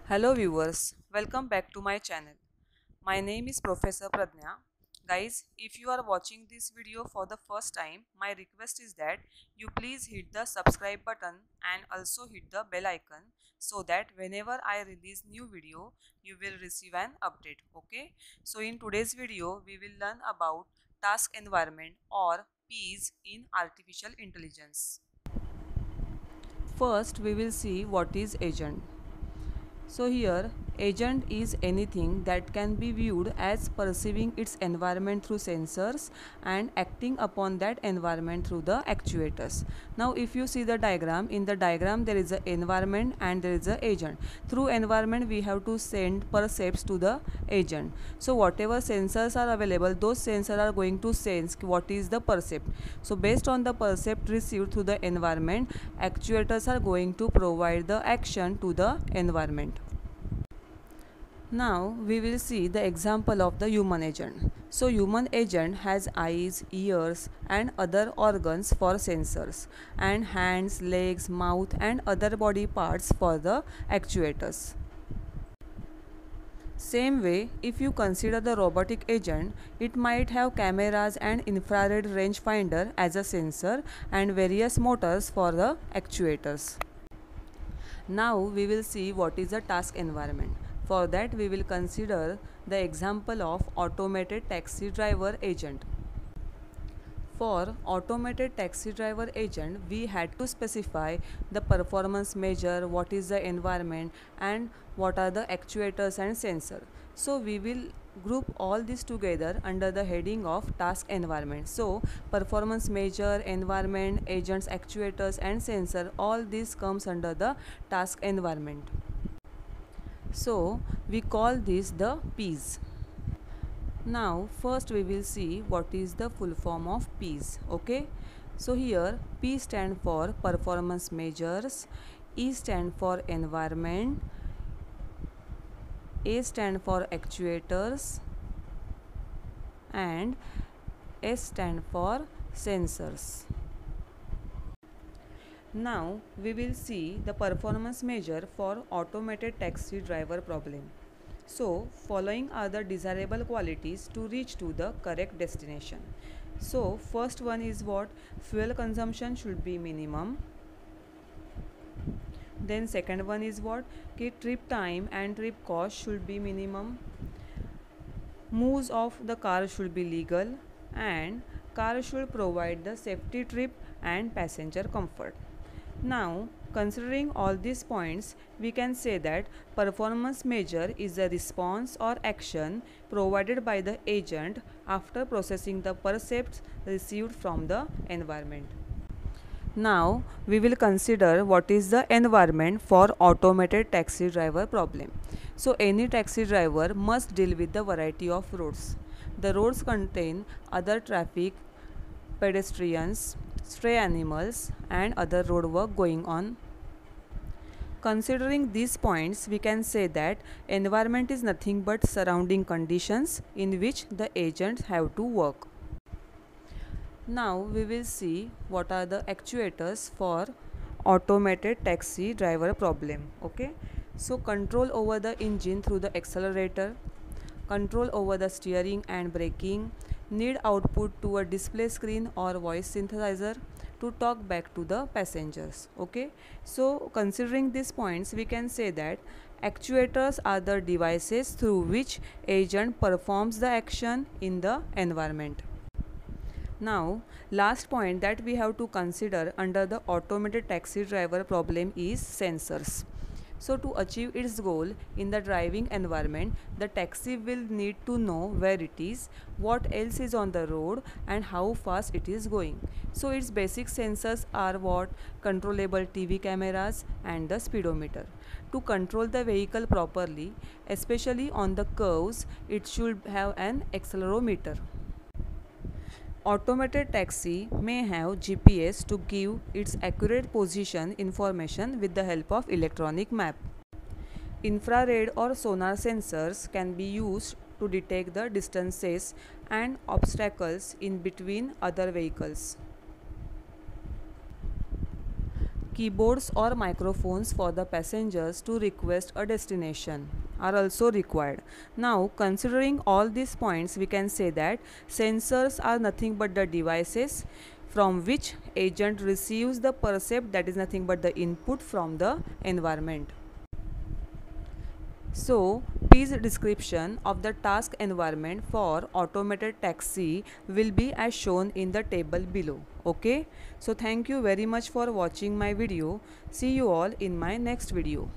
Hello viewers, welcome back to my channel. My name is Professor Pradnya. Guys, if you are watching this video for the first time, my request is that you please hit the subscribe button and also hit the bell icon so that whenever I release new video, you will receive an update. Okay? So in today's video, we will learn about task environment or PEAS in artificial intelligence. First, we will see what is agent. So here agent is anything that can be viewed as perceiving its environment through sensors and acting upon that environment through the actuators. Now if you see the diagram, in the diagram there is an environment and there is an agent. Through environment we have to send percepts to the agent. So whatever sensors are available, those sensors are going to sense what is the percept. So based on the percept received through the environment, actuators are going to provide the action to the environment. Now we will see the example of the human agent. So human agent has eyes, ears and other organs for sensors and hands, legs, mouth and other body parts for the actuators. Same way, if you consider the robotic agent, it might have cameras and infrared rangefinder as a sensor and various motors for the actuators. Now we will see what is a task environment. For that we will consider the example of automated taxi driver agent. For automated taxi driver agent, we had to specify the performance measure, what is the environment and what are the actuators and sensor. So we will group all this together under the heading of task environment. So performance measure, environment, agents, actuators and sensor, all this comes under the task environment. So we call this the PEAS. Now first we will see what is the full form of PEAS. Okay, so here P stand for performance measures, E stand for environment, A stand for actuators and S stand for sensors. Now we will see the performance measure for automated taxi driver problem. So following are the desirable qualities to reach to the correct destination. So first one is what? Fuel consumption should be minimum. Then second one is what? Trip time and trip cost should be minimum. Moves of the car should be legal and car should provide the safety trip and passenger comfort. Now, considering all these points, we can say that performance measure is a response or action provided by the agent after processing the percepts received from the environment. Now, we will consider what is the environment for automated taxi driver problem. So, any taxi driver must deal with the variety of roads. The roads contain other traffic, pedestrians, stray animals and other road work going on. Considering these points, we can say that environment is nothing but surrounding conditions in which the agents have to work. Now we will see what are the actuators for automated taxi driver problem. Okay, so control over the engine through the accelerator, control over the steering and braking, need output to a display screen or voice synthesizer to talk back to the passengers. Okay, so considering these points, we can say that actuators are the devices through which agent performs the action in the environment. Now, last point that we have to consider under the automated taxi driver problem is sensors. So to achieve its goal in the driving environment, the taxi will need to know where it is, what else is on the road and how fast it is going. So its basic sensors are what? Controllable TV cameras and the speedometer. To control the vehicle properly, especially on the curves, it should have an accelerometer. Automated taxi may have GPS to give its accurate position information with the help of electronic map. Infrared or sonar sensors can be used to detect the distances and obstacles in between other vehicles. Keyboards or microphones for the passengers to request a destination are also required. Now, considering all these points, we can say that sensors are nothing but the devices from which agent receives the percept, that is nothing but the input from the environment. So, P's description of the task environment for automated taxi will be as shown in the table below. Okay. So, thank you very much for watching my video. See you all in my next video.